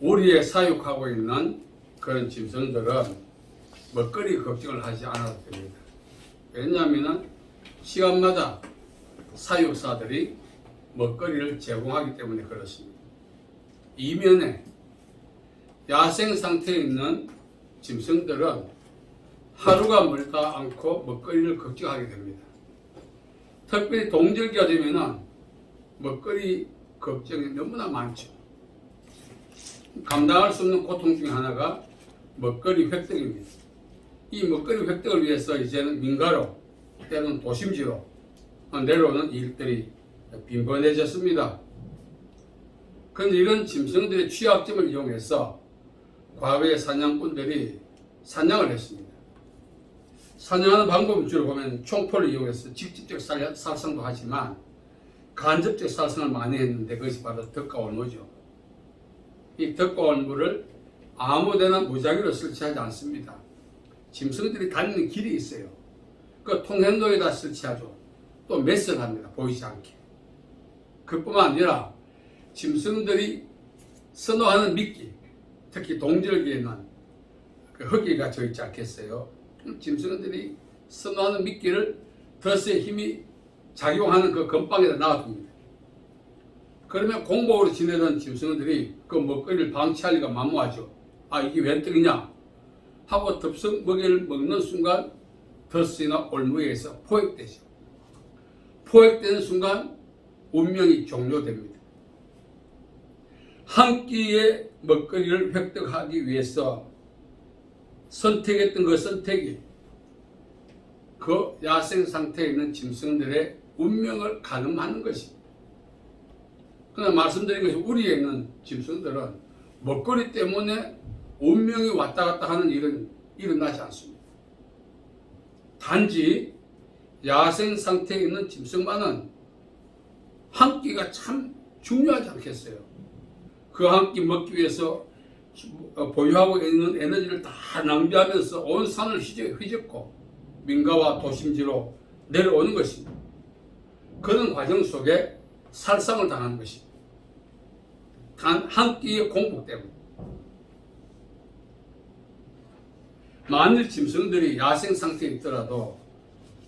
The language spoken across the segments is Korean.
우리에 사육하고 있는 그런 짐승들은 먹거리 걱정을 하지 않아도 됩니다. 왜냐하면 시간마다 사육사들이 먹거리를 제공하기 때문에 그렇습니다. 이면에 야생 상태에 있는 짐승들은 하루가 멀다 않고 먹거리를 걱정하게 됩니다. 특별히 동절기가 되면 먹거리 걱정이 너무나 많죠. 감당할 수 없는 고통 중에 하나가 먹거리 획득입니다. 이 먹거리 획득을 위해서 이제는 민가로 때로는 도심지로 내려오는 일들이 빈번해졌습니다. 그런데 이런 짐승들의 취약점을 이용해서 과거의 사냥꾼들이 사냥을 했습니다. 사냥하는 방법은 주로 보면 총포를 이용해서 직접적 살상도 하지만 간접적 살상을 많이 했는데 그것이 바로 덕과 올무죠. 이 덕과 올무를 아무데나 무작위로 설치하지 않습니다. 짐승들이 다니는 길이 있어요. 그 통행로에다 설치하죠. 또 매스를 합니다. 보이지 않게. 그뿐만 아니라 짐승들이 선호하는 미끼, 특히 동절기에는 그 흙이가 져 있지 않겠어요. 짐승들이 선호하는 미끼를 덫의 힘이 작용하는 그 건빵에다 놔둡니다. 그러면 공복으로 지내던 짐승들이 그 먹거리를 방치하기가 만무하죠. 아, 이게 웬 떡이냐 하고 덥석 먹이를 먹는 순간 덫이나 올무에서 포획되죠. 포획되는 순간 운명이 종료됩니다. 한 끼의 먹거리를 획득하기 위해서 선택했던 그 선택이 그 야생 상태에 있는 짐승들의 운명을 가늠하는 것입니다. 그러나 말씀드린 것이 우리에 있는 짐승들은 먹거리 때문에 운명이 왔다 갔다 하는 일은 일어나지 않습니다. 단지 야생 상태에 있는 짐승만은 한 끼가 참 중요하지 않겠어요. 그 한 끼 먹기 위해서 보유하고 있는 에너지를 다 낭비하면서 온 산을 휘젓고 민가와 도심지로 내려오는 것입니다. 그런 과정 속에 살상을 당하는 것입니다. 단 한 끼의 공복 때문에. 만일 짐승들이 야생 상태에 있더라도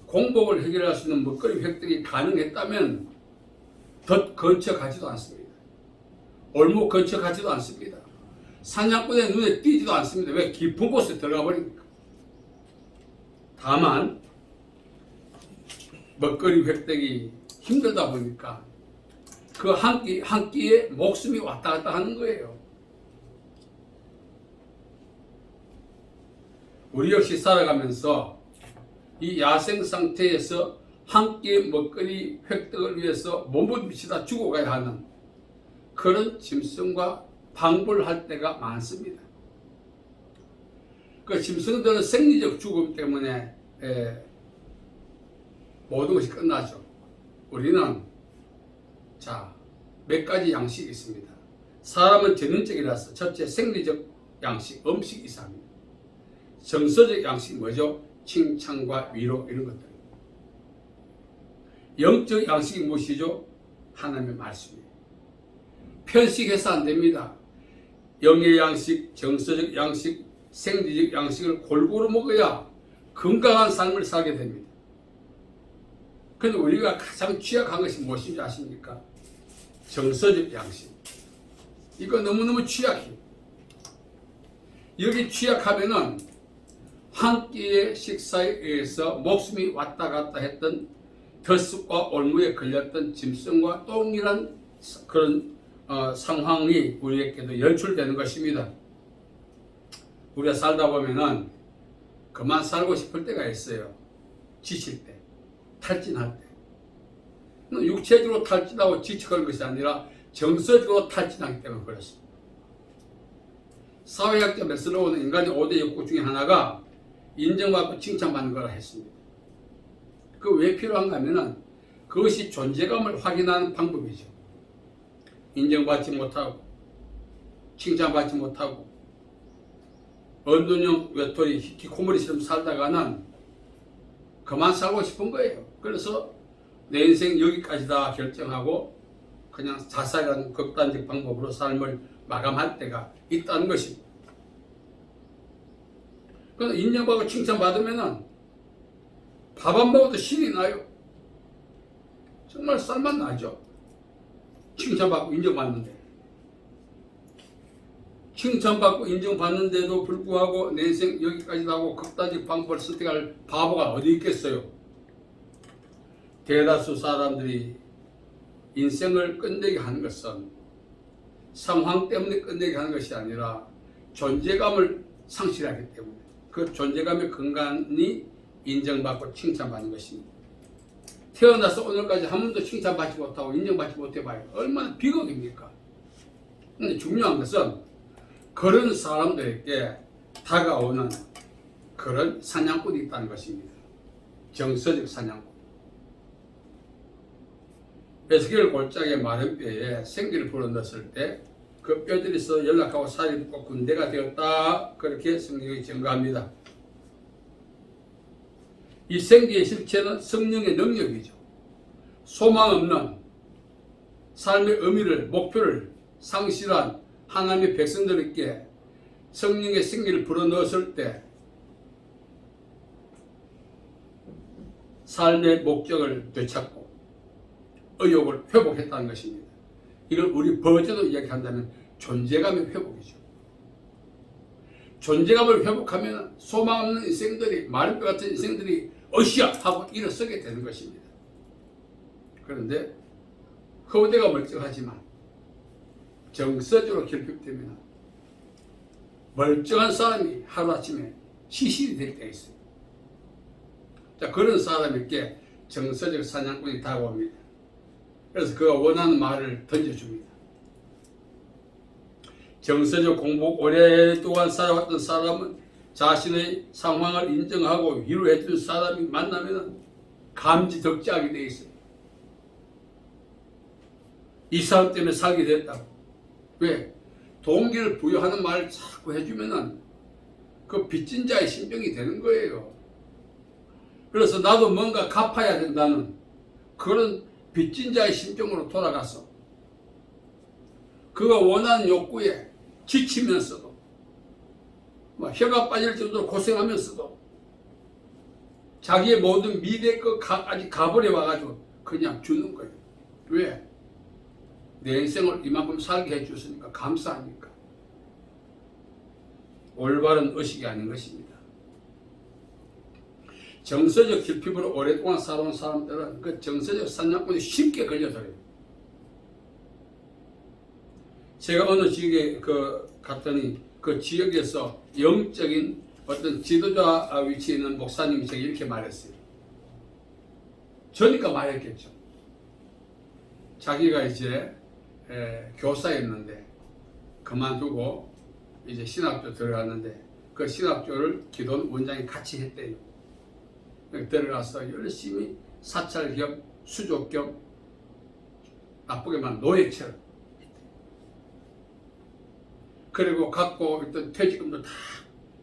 공복을 해결할 수 있는 먹거리 획득이 가능했다면 덫 근처 가지도 않습니다. 올무 근처 가지도 않습니다. 사냥꾼의 눈에 띄지도 않습니다. 왜? 깊은 곳에 들어가 버리니까. 다만 먹거리 획득이 힘들다 보니까 그 한 끼에 목숨이 왔다 갔다 하는 거예요. 우리 역시 살아가면서 이 야생 상태에서 한 끼의 먹거리 획득을 위해서 몸을 미치다 죽어가야 하는 그런 짐승과 방불할 때가 많습니다. 그 짐승들은 생리적 죽음 때문에 모든 것이 끝나죠. 우리는 몇 가지 양식이 있습니다. 사람은 전인적이라서 첫째 생리적 양식, 음식 이상입니다. 정서적 양식이 뭐죠? 칭찬과 위로 이런 것들. 영적 양식이 무엇이죠? 하나님의 말씀이에요. 편식해서 안 됩니다. 영의 양식, 정서적 양식, 생리적 양식을 골고루 먹어야 건강한 삶을 살게 됩니다. 그런데 우리가 가장 취약한 것이 무엇인지 아십니까? 정서적 양식. 이거 너무너무 취약해요. 여기 취약하면은 한 끼의 식사에 의해서 목숨이 왔다 갔다 했던 덫과 올무에 걸렸던 짐승과 동일한 그런 상황이 우리에게도 연출되는 것입니다. 우리가 살다 보면은 그만 살고 싶을 때가 있어요. 지칠 때, 탈진할 때. 육체적으로 탈진하고 지쳐가는 것이 아니라 정서적으로 탈진하기 때문에 그렇습니다. 사회학자 메슬로우는 인간의 5대 욕구 중에 하나가 인정받고 칭찬받는 거라 했습니다. 그 왜 필요한가 하면은 그것이 존재감을 확인하는 방법이죠. 인정받지 못하고 칭찬받지 못하고 언둔형 외톨이 히키코모리처럼 살다가는 그만 살고 싶은 거예요. 그래서 내 인생 여기까지다 결정하고 그냥 자살이라는 극단적 방법으로 삶을 마감할 때가 있다는 것입니다. 그래서 인정받고 칭찬받으면은 밥 안 먹어도 신이 나요. 정말 쌀맛 나죠. 칭찬받고 인정받는데. 칭찬받고 인정받는데도 불구하고 내 인생 여기까지 나고 극단적 방법을 선택할 바보가 어디 있겠어요. 대다수 사람들이 인생을 끝내게 하는 것은 상황 때문에 끝내게 하는 것이 아니라 존재감을 상실하기 때문에 그 존재감의 근간이 인정받고 칭찬받는 것입니다. 태어나서 오늘까지 한 번도 칭찬받지 못하고 인정받지 못해봐요. 얼마나 비극입니까? 근데 중요한 것은 그런 사람들에게 다가오는 그런 사냥꾼이 있다는 것입니다. 정서적 사냥꾼. 에스겔 골짜기의 마른 뼈에 생기를 불어넣었을 때 그 뼈들이서 연락하고 살이 붙고 군대가 되었다. 그렇게 성경이 증거합니다. 이 생기의 실체는 성령의 능력이죠. 소망 없는 삶의 의미를, 목표를 상실한 하나님의 백성들에게 성령의 생기를 불어넣었을 때 삶의 목적을 되찾고 의욕을 회복했다는 것입니다. 이걸 우리 버전으로 이야기한다면 존재감의 회복이죠. 존재감을 회복하면 소망 없는 인생들이, 마른 뼈 같은 인생들이 어시야 하고 일어서게 되는 것입니다. 그런데 허우대가 멀쩡하지만 정서적으로 결핍되면 멀쩡한 사람이 하루아침에 시실이 될 때가 있어요. 자, 그런 사람에게 정서적 사냥꾼이 다가옵니다. 그래서 그가 원하는 말을 던져줍니다. 정서적 공복 오랫동안 살아왔던 사람은 자신의 상황을 인정하고 위로해준 사람이 만나면 감지 덕지하게 돼 있어요. 이 사람 때문에 살게 됐다고. 왜? 동기를 부여하는 말을 자꾸 해주면은 그 빚진 자의 심정이 되는 거예요. 그래서 나도 뭔가 갚아야 된다는 그런 빚진 자의 심정으로 돌아가서 그가 원하는 욕구에 지치면서도 혀가 빠질 정도로 고생하면서도 자기의 모든 미래 끝까지 가버려 와가지고 그냥 주는 거예요. 왜? 내 인생을 이만큼 살게 해주셨으니까 감사하니까. 올바른 의식이 아닌 것입니다. 정서적 결핍으로 오랫동안 살아온 사람들은 그 정서적 사냥꾼이 쉽게 걸려들어요. 제가 어느 지역에 갔더니 그 지역에서 영적인 어떤 지도자 위치에 있는 목사님이 제가 이렇게 말했어요. 저니까 말했겠죠. 자기가 이제 교사였는데 그만두고 이제 신학교 들어갔는데 그 신학교를 기돈 원장이 같이 했대요. 들어가서 열심히 사찰 겸 수족 겸 나쁘게 말하면 노예처럼 그리고 갖고 있던 퇴직금도 다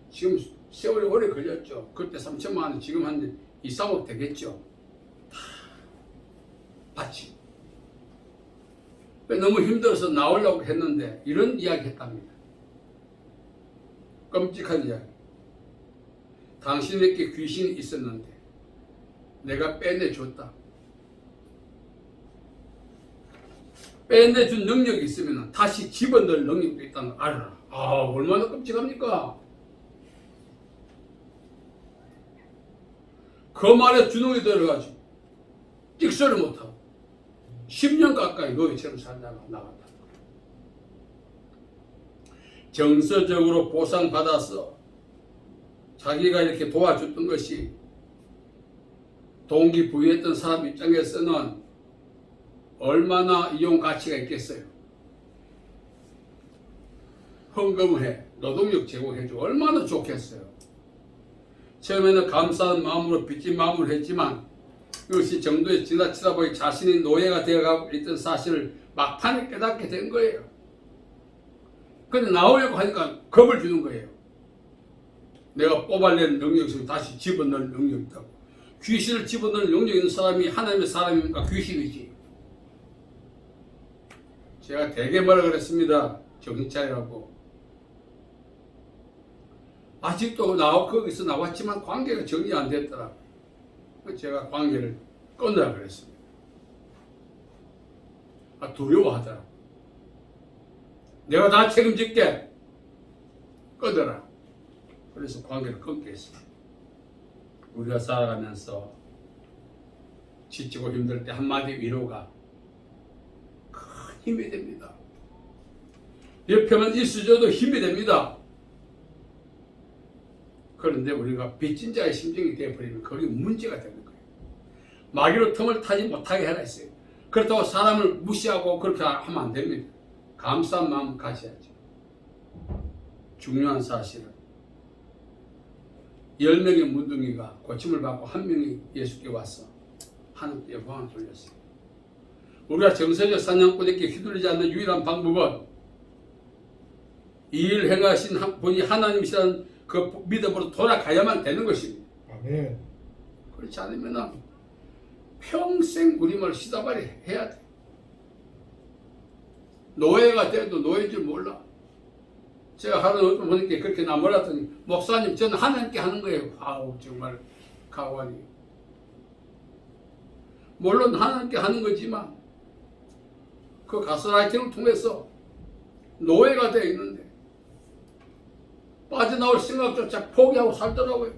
지금 세월이 오래 걸렸죠. 그때 3천만 원 지금 한 2, 3억 되겠죠. 다 받지. 너무 힘들어서 나오려고 했는데 이런 이야기 했답니다. 끔찍한 이야기. 당신에게 귀신이 있었는데 내가 빼내줬다. 빼내준 능력이 있으면 다시 집어넣을 능력도 있다는 걸 알아라. 얼마나 끔찍합니까? 그 말에 주눅이 들어가지고 찍소를 못하고 10년 가까이 노예처럼 살다가 나갔다. 정서적으로 보상받아서 자기가 이렇게 도와줬던 것이 동기부여했던 사람 입장에서는 얼마나 이용 가치가 있겠어요. 헌금해, 노동력 제공해주고 얼마나 좋겠어요. 처음에는 감사한 마음으로 빚진 마음으로 했지만 이것이 정도에 지나치다 보니 자신이 노예가 되어가고 있던 사실을 막판에 깨닫게 된 거예요. 근데 나오려고 하니까 겁을 주는 거예요. 내가 뽑아내는 능력이 있으면 다시 집어넣을 능력이 있다고. 귀신을 집어넣을 능력이 있는 사람이 하나님의 사람입니까? 귀신이지. 제가 되게 뭐라 그랬습니다. 정신 차리라고. 아직도 거기서 나왔지만 관계가 정리 안 됐더라고요. 제가 관계를 끊으라 그랬습니다. 두려워하더라고요. 내가 다 책임질게. 끊어라. 그래서 관계를 끊게 했습니다. 우리가 살아가면서 지치고 힘들 때 한마디 위로가 큰 힘이 됩니다. 옆에만 있어줘도 힘이 됩니다. 그런데 우리가 빚진 자의 심정이 되어버리면 그게 문제가 되는 거예요. 마귀로 틈을 타지 못하게 해라 했어요. 그렇다고 사람을 무시하고 그렇게 하면 안 됩니다. 감사한 마음 가셔야죠. 중요한 사실은 10명의 문둥이가 고침을 받고 한 명이 예수께 와서 하나님께 영광을 돌렸어요. 우리가 정서적 사냥꾼에게 휘둘리지 않는 유일한 방법은 이 일 행하신 분이 하나님이시라는 그 믿음으로 돌아가야만 되는 것입니다. 아멘. 그렇지 않으면 평생 우리말 시다발이 해야 돼. 노예가 돼도 노예인 줄 몰라. 제가 하루 보니까 그렇게 나몰랐더니 목사님 저는 하나님께 하는 거예요. 아우 정말 가관이. 물론 하나님께 하는 거지만 그 가스라이팅을 통해서 노예가 되어 있는데 빠져나올 생각조차 포기하고 살더라고요.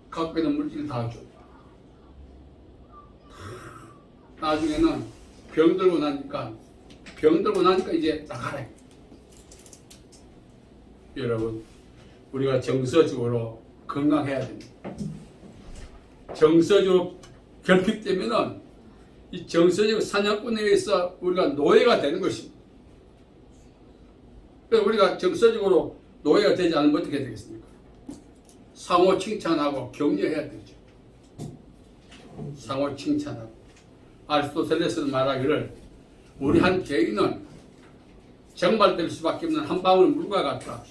갖고 있는 물질 다 줘. 나중에는 병 들고 나니까 이제 나가라. 여러분, 우리가 정서적으로 건강해야 됩니다. 정서적으로 결핍되면은 이 정서적 사냥꾼에 의해서 우리가 노예가 되는 것입니다. 그래서 우리가 정서적으로 노예가 되지 않으면 어떻게 되겠습니까? 상호 칭찬하고 격려해야 되죠. 상호 칭찬하고. 아리스토텔레스는 말하기를 우리 한 개인은 정발될 수밖에 없는 한 방울 물과 같다.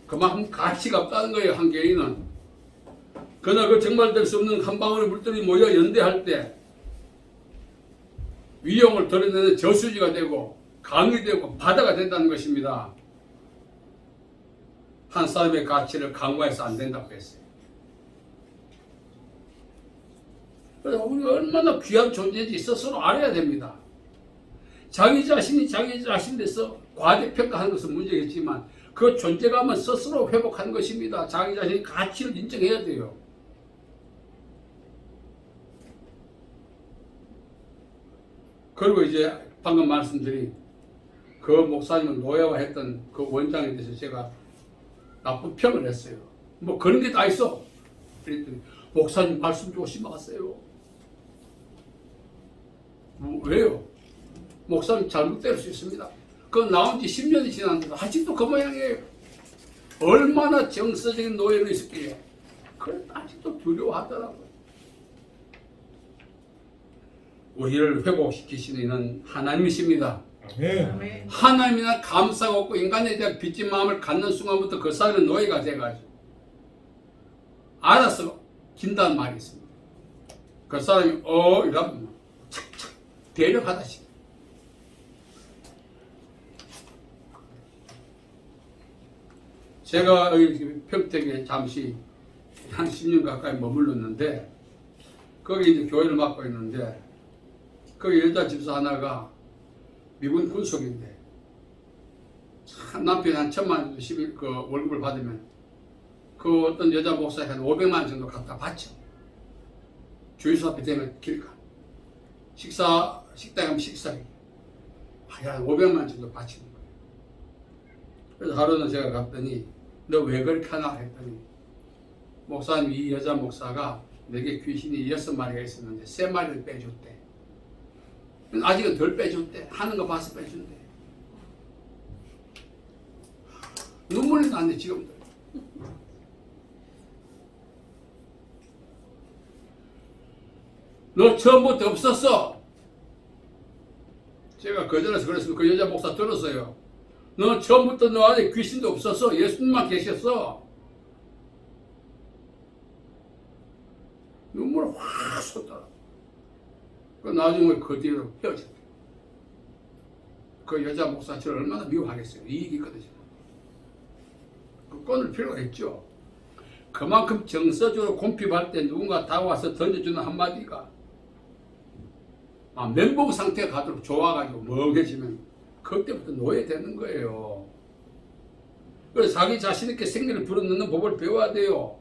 그만큼 가치가 없다는 거예요. 한 개인은. 그러나 그 정발될 수 없는 한 방울의 물들이 모여 연대할 때 위용을 드러내는 저수지가 되고 강이 되고 바다가 된다는 것입니다. 한 사람의 가치를 강화해서 안 된다고 했어요. 그래서 우리가 얼마나 귀한 존재인지 스스로 알아야 됩니다. 자기 자신이 자기 자신에 대해서 과대평가하는 것은 문제겠지만 그 존재감은 스스로 회복하는 것입니다. 자기 자신의 가치를 인정해야 돼요. 그리고 이제 방금 말씀드린 그 목사님을 노예화했던 그 원장에 대해서 제가 나쁜 평을 했어요. 뭐 그런 게 다 있어. 그랬더니 목사님 말씀 조심하세요. 왜요? 목사님 잘못될 수 있습니다. 그건 나온 지 10년이 지났는데 아직도 그 모양이에요. 얼마나 정서적인 노예로 있었길래 그걸 아직도 두려워하더라고요. 우리를 회복시키시는 이는 하나님이십니다. 아멘. 하나님이나 감사가 없고 인간에 대한 빚진 마음을 갖는 순간부터 그 사람은 노예가 돼가지고 알아서 긴다는 말이 있습니다. 그 사람이 이러면 착착 대력하다시. 제가 여기 평택에 잠시 한 10년 가까이 머물렀는데 거기 이제 교회를 맡고 있는데 거기 여자 집사 하나가 미군 군속인데 참 남편이 한 1,000만 원 정도 그 월급을 받으면 그 어떤 여자 목사에 한 500만 원 정도 갖다 바쳐. 주유소 앞에 되면 길가. 식당에 가면 식사비. 한 500만 원 정도 바치는 거예요. 그래서 하루는 제가 갔더니 너 왜 그렇게 하나 했더니 목사님 이 여자 목사가 내게 귀신이 6마리가 있었는데 3마리를 빼줬대. 아직은 덜 빼줬대. 하는 거 봐서 빼준대. 눈물이 나네 지금도. 너 처음부터 없었어. 제가 거절해서 그랬으면 그 여자 목사 들었어요. 너 처음부터 너 안에 귀신도 없었어. 예수님만 계셨어. 눈물 확 쏟더라. 그 나중에 그 뒤로 헤어졌대. 그 여자 목사 저를 얼마나 미워하겠어요. 이익이 있거든요. 그 끊을 필요가 있죠. 그만큼 정서적으로 곰핍할 때 누군가 다가와서 던져주는 한마디가 멘붕 상태가 가도록 좋아가지고 멍해지면 그때부터 노예되는 거예요. 그래서 자기 자신에게 생기를 불어넣는 법을 배워야 돼요.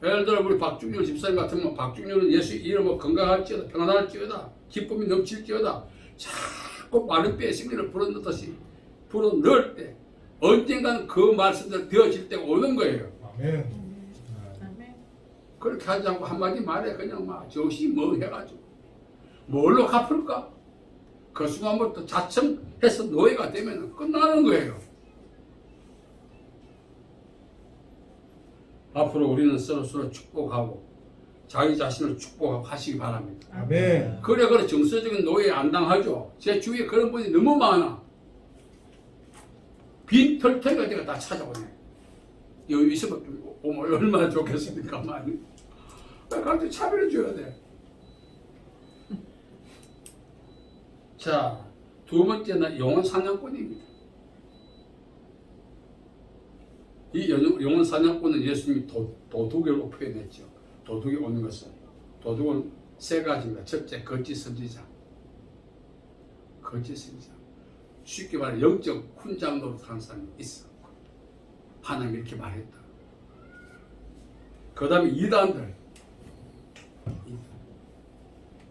예를 들어 우리 박중률 집사님 같으면 박중률은 예수 이름으로 건강할지어다 평안할지어다 기쁨이 넘칠지어다 자꾸 마른 뼈에 생기를 불어넣듯이 불어넣을 때 언젠가는 그 말씀들 되어질 때가 오는 거예요. 아멘. 그렇게 하지 않고 한마디 말해 그냥 막 정신이 멍해가지고 뭘로 갚을까? 그 순간부터 자청해서 노예가 되면 끝나는 거예요. 앞으로 우리는 서로 축복하고 자기 자신을 축복하고 하시기 바랍니다. 아멘. 그래 정서적인 노예에 안 당하죠. 제 주위에 그런 분이 너무 많아. 빈 털터리가 내가 다 찾아오네. 여기 있으면 오면 얼마나 좋겠습니까? 많이. 그한테 차별해 줘야 돼. 자, 두 번째는 영혼 사냥꾼입니다. 이 영혼 사냥꾼은 예수님이 도둑이라고 표현했죠. 도둑이 오는 것은 도둑은 세 가지입니다. 첫째, 거짓 선지자. 거짓 선지자. 쉽게 말해 영적 훈장 노릇하는 사람이 있어. 하나님이 이렇게 말했다. 그 다음에 이단들.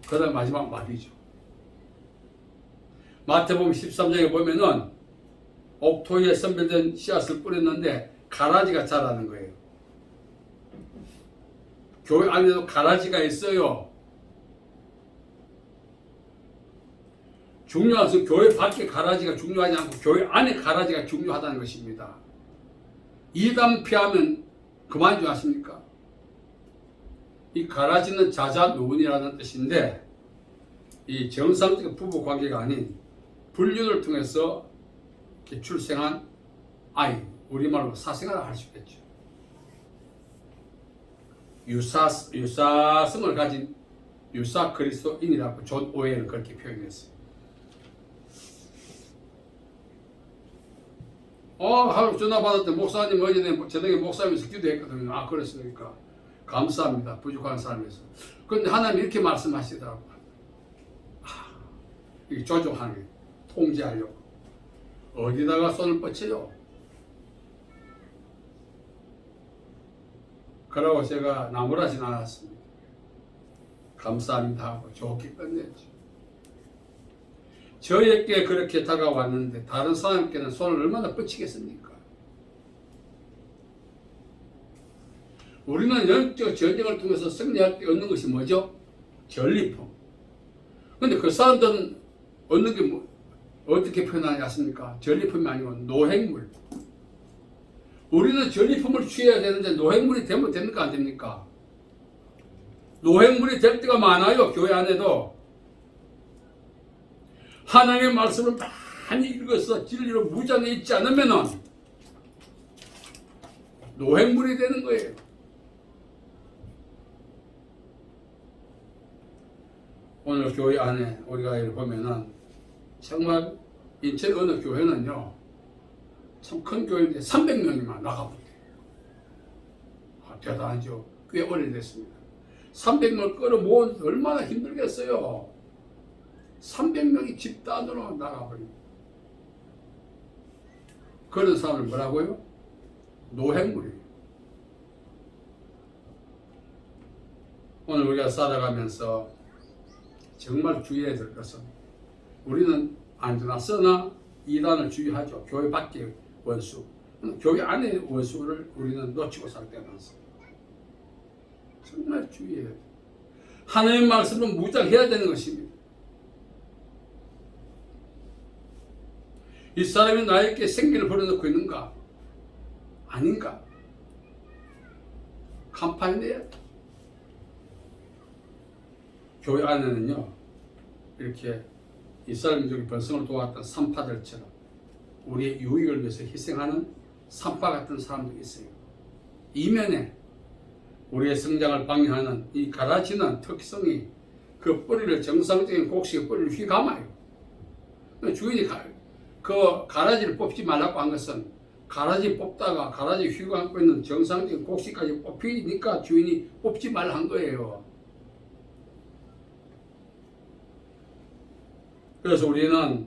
그 다음에 마지막 말이죠. 마태복음 13장에 보면은 옥토에 선별된 씨앗을 뿌렸는데 가라지가 자라는 거예요. 교회 안에도 가라지가 있어요. 중요한 것은 교회 밖에 가라지가 중요하지 않고 교회 안에 가라지가 중요하다는 것입니다. 이단 피하면 그만 줄 아십니까? 이 가라지는 자자노운이라는 뜻인데 이 정상적인 부부 관계가 아닌 불륜을 통해서 출생한 아이, 우리말로 사생활을 할 수 있겠죠. 유사성을 가진 유사 그리스도인이라고 존 오웰은 그렇게 표현했어요. 하루 전화 받았을 때 목사님 어제 저녁에 목사님에서 기도했거든요. 아, 그랬으니까 감사합니다. 부족한 사람에서. 그런데 하나님 이렇게 말씀하시더라고요. 이게 조종하는 게 통제하려고. 어디다가 손을 뻗쳐요? 그러고 제가 나무라진 않았습니다. 감사합니다 하고 좋게 끝냈죠. 저에게 그렇게 다가왔는데 다른 사람께는 손을 얼마나 뻗치겠습니까? 우리는 영적 전쟁을 통해서 승리할 때 얻는 것이 뭐죠? 전리품. 근데 그 사람들은 얻는 게 어떻게 표현하지 않습니까? 전리품이 아니고 노획물. 우리는 전리품을 취해야 되는데 노획물이 되면 됩니까? 안 됩니까? 노획물이 될 때가 많아요. 교회 안에도. 하나님의 말씀을 많이 읽어서 진리로 무장해 있지 않으면 노획물이 되는 거예요. 오늘 교회 안에 우리가 이렇게 보면은 정말 인천 어느 교회는요 참 큰 교회인데 300명이만 나가버려요. 대단하죠. 꽤 오래됐습니다. 300명을 끌어모은 얼마나 힘들겠어요. 300명이 집단으로 나가버립니다. 그런 사람을 뭐라고요? 노획물이에요. 오늘 우리가 살아가면서 정말 주의해야 될 것은 우리는 안전하 쓰나 이단을 주의하죠. 교회 밖의 원수. 교회 안의 원수를 우리는 놓치고 살 때가 많습니다. 정말 주의해야 돼요. 하나님의 말씀은 무장해야 되는 것입니다. 이 사람이 나에게 생기를 불어넣고 있는가? 아닌가? 간파해 내야 돼. 교회 안에는요, 이렇게 이스라엘민족이 번성을 도왔던 산파들처럼 우리의 유익을 위해서 희생하는 산파 같은 사람들이 있어요. 이면에 우리의 성장을 방해하는 이 가라지는 특성이 그 뿌리를 정상적인 곡식의 뿌리를 휘감아요. 주인이 그 가라지를 뽑지 말라고 한 것은 가라지 뽑다가 가라지 휘고 안고 있는 정상적인 곡식까지 뽑히니까 주인이 뽑지 말라 한 거예요. 그래서 우리는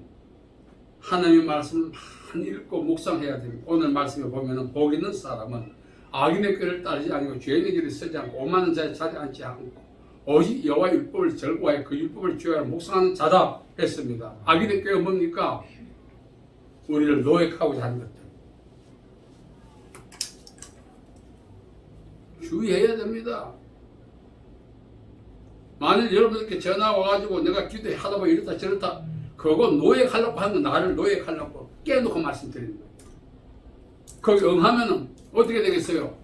하나님의 말씀을 많이 읽고 묵상해야 됩니다. 오늘 말씀에 보면은 복 있는 사람은 악인의 꾀를 따르지 아니고 죄인의 길을 서지 않고 오만한 자의 자리에 앉지 않고 오직 여호와의 율법을 절구하여 그 율법을 주야로 묵상하는 자다 했습니다. 악인의 꾀가 뭡니까? 우리를 노획하고자 하는 것들. 주의해야 됩니다. 만일 여러분들께 전화 와가지고 내가 기도하다 보니 이렇다 저렇다 그거 노획하려고 하는 거 나를 노획하려고 깨놓고 말씀드리는 거예요. 거기 응하면은 어떻게 되겠어요?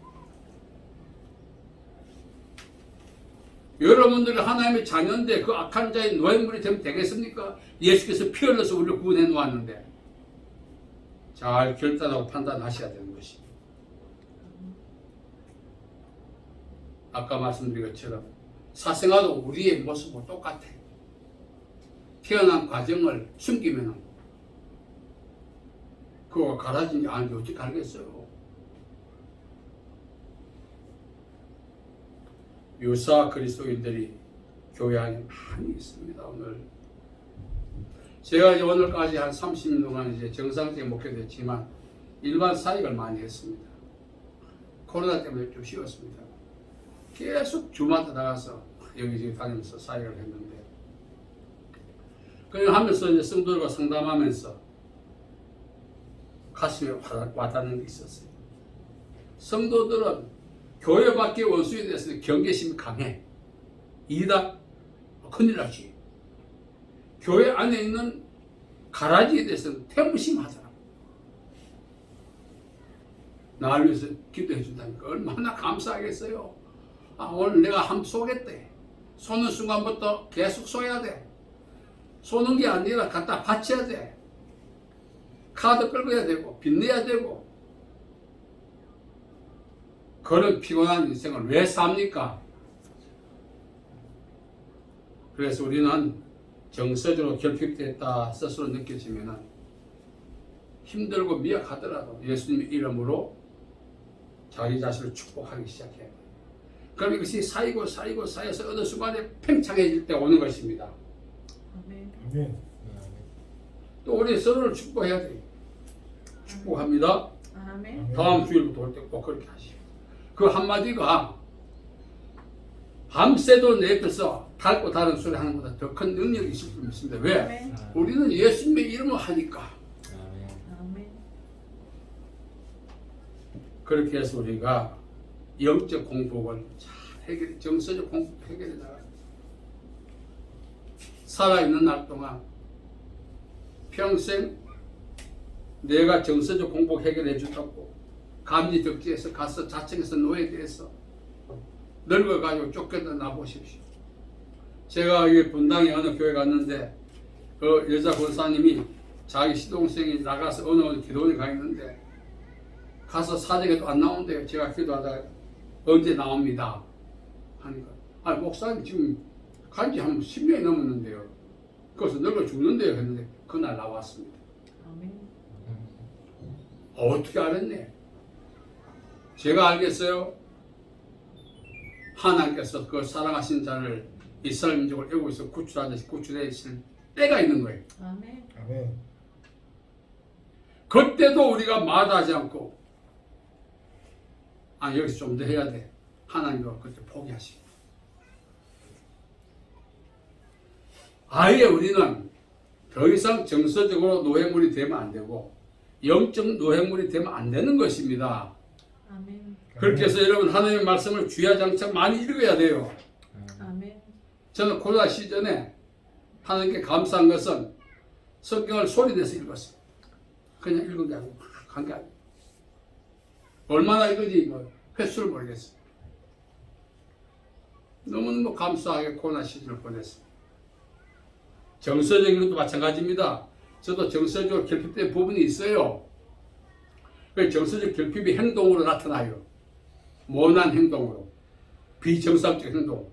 여러분들이 하나님의 자녀인데 그 악한 자의 노획물이 되면 되겠습니까? 예수께서 피 흘려서 우리를 구원해 놓았는데 잘 결단하고 판단하셔야 되는 것입니다. 아까 말씀드린 것처럼 사생아도 우리의 모습과 똑같아. 태어난 과정을 숨기면 그거 가라진지 아닌지 어떻게 알겠어요? 유사 그리스도인들이 교회 안에 많이 있습니다. 오늘 제가 이제 오늘까지 한 30년 동안 이제 정상적인 목회됐지만 일반 사역을 많이 했습니다. 코로나 때문에 좀 쉬었습니다. 계속 주마다 나가서 여기저기 다니면서 사역을 했는데 그냥 하면서 이제 성도들과 상담하면서 가슴에 와닿는 게 있었어요. 성도들은 교회 밖의 원수에 대해서 경계심이 강해. 이다 큰일 나지. 교회 안에 있는 가라지에 대해서는 태무심하더라. 나를 위해서 기도해 준다니까 얼마나 감사하겠어요. 아, 오늘 내가 한번 쏘겠대. 쏘는 순간부터 계속 쏘야 돼. 쏘는 게 아니라 갖다 바쳐야 돼. 카드 끌어야 되고 빚내야 되고 그런 피곤한 인생을 왜 삽니까? 그래서 우리는 정서적으로 결핍됐다 스스로 느껴지면 힘들고 미약하더라도 예수님의 이름으로 자기 자신을 축복하기 시작해요. 그럼 이것이 쌓여서 어느 순간에 팽창해질 때 오는 것입니다. 아멘. 또 우리 서로를 축복해야 돼요. 축복합니다. 아멘. 다음 주일부터 올 때 꼭 그렇게 하시오. 그 한마디가 밤새도 내 옆에서 달고 다른 소리 하는 것보다 더 큰 능력이 있을 수 있습니다. 왜? 아멘. 우리는 예수님의 이름을 하니까. 아멘. 그렇게 해서 우리가 영적 공복을 잘 해결해, 정서적 공복도 해결해 나가요. 살아있는 날 동안 평생 내가 정서적 공복 해결해 준다고 감리덕지에서 가서 자청에서 노예돼서 늙어가지고 쫓겨나 나보십시오. 제가 이 분당에 어느 교회 갔는데 그 여자 권사님이 자기 시동생이 나가서 어느 기도원에 가 있는데 가서 사정에도 안 나온대요. 제가 기도하다가 언제 나옵니다 하니까 아니 목사님 지금 간지 한 10년이 넘었는데요. 그래서 늙어 죽는데요 했는데 그날 나왔습니다. 아멘. 어떻게 알았네? 제가 알겠어요? 하나님께서 그 사랑하신 자를 이스라엘 민족을 애국에서 구출하듯이 구출하실 때가 있는 거예요. 아멘. 아멘. 그때도 우리가 마다하지 않고 아 여기서 좀 더 해야 돼. 하나님과 그때 포기하시고 아예 우리는 더 이상 정서적으로 노예물이 되면 안 되고 영적 노예물이 되면 안 되는 것입니다. 아멘. 그렇게 해서 여러분 하나님의 말씀을 주야장창 많이 읽어야 돼요. 아멘. 저는 코로나 시즌에 하나님께 감사한 것은 성경을 소리내서 읽었어요. 그냥 읽은 게 아니고 한 게 아니고 얼마나 읽은지 뭐 횟수를 모르겠어요. 너무너무 감사하게 코로나 시즌을 보냈어요. 정서적인 것도 마찬가지입니다. 저도 정서적으로 결핍된 부분이 있어요. 그 정서적 결핍이 행동으로 나타나요. 모난 행동으로, 비정상적 행동.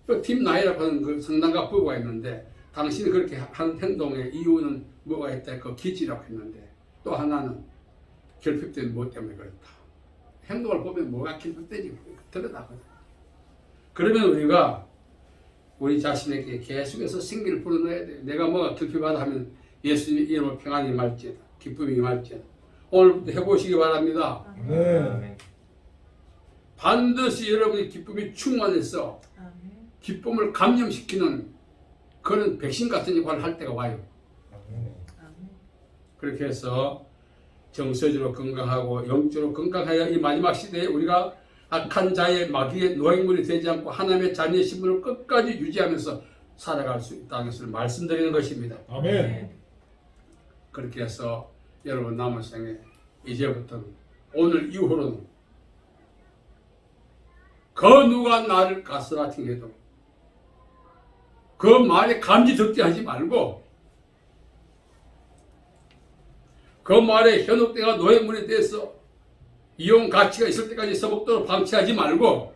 그 팀 나이라고 하는 그 성당가 부부가 있는데 당신이 그렇게 한 행동의 이유는 뭐가 있다? 그 기지라고 했는데 또 하나는 결핍된 무엇 때문에 그렇다. 행동을 보면 뭐가 결핍되지 드러나거든. 그러면 우리가 우리 자신에게 계속해서 생기를 불어넣어야 돼. 내가 뭐가 결핍하다 하면 예수님 이름으로 평안이 임할지어다. 기쁨이 임할지어다. 오늘부터 해보시기 바랍니다. 아멘. 반드시 여러분의 기쁨이 충만해서 아멘. 기쁨을 감염시키는 그런 백신 같은 역할을 할 때가 와요. 아멘. 아멘. 그렇게 해서 정서적으로 건강하고 영적으로 건강하여 이 마지막 시대에 우리가 악한 자의 마귀의 노획물이 되지 않고 하나님의 자녀의 신분을 끝까지 유지하면서 살아갈 수 있다는 것을 말씀드리는 것입니다. 아멘. 그렇게 해서 여러분 남은 생에 이제부터는 오늘 이후로는 그 누가 나를 가스라팅해도 그 말에 감지 적대하지 말고 그 말에 현혹되가 노예물이 돼서 이용 가치가 있을 때까지 써먹도록 방치하지 말고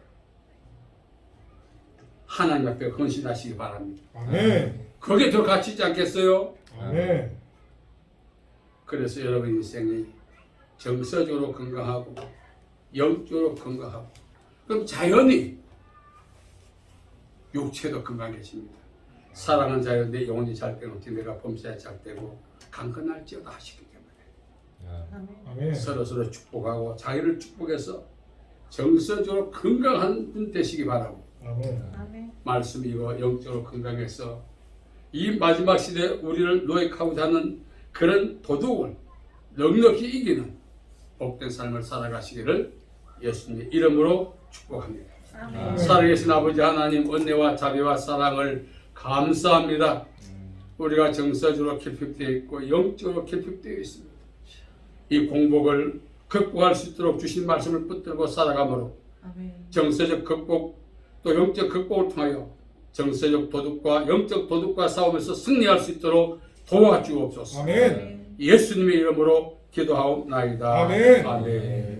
하나님 앞에 헌신하시기 바랍니다. 아멘. 그게 더 가치 있지 않겠어요? 아멘. 그래서 여러분 인생이 정서적으로 건강하고 영적으로 건강하고 그럼 자연히 육체도 건강해집니다. 사랑은 자연 내 영혼이 잘 되고 내가 범사에 잘 되고 강건할지어다 하시기 때문에 아멘. 아멘. 서로서로 축복하고 자기를 축복해서 정서적으로 건강한 분 되시기 바라고 아멘. 아멘. 말씀 이거 영적으로 건강해서 이 마지막 시대에 우리를 노획하고자 하는 그런 도둑을 넉넉히 이기는 복된 삶을 살아가시기를 예수님의 이름으로 축복합니다. 아멘. 살아계신 아버지 하나님 은혜와 자비와 사랑을 감사합니다. 우리가 정서적으로 결핍되어 있고 영적으로 결핍되어 있습니다. 이 공복을 극복할 수 있도록 주신 말씀을 붙들고 살아가므로 아멘. 정서적 극복 또 영적 극복을 통하여 정서적 도둑과 영적 도둑과 싸우면서 승리할 수 있도록 도와주옵소서. 아멘. 예수님의 이름으로 기도하옵나이다. 아멘. 아멘.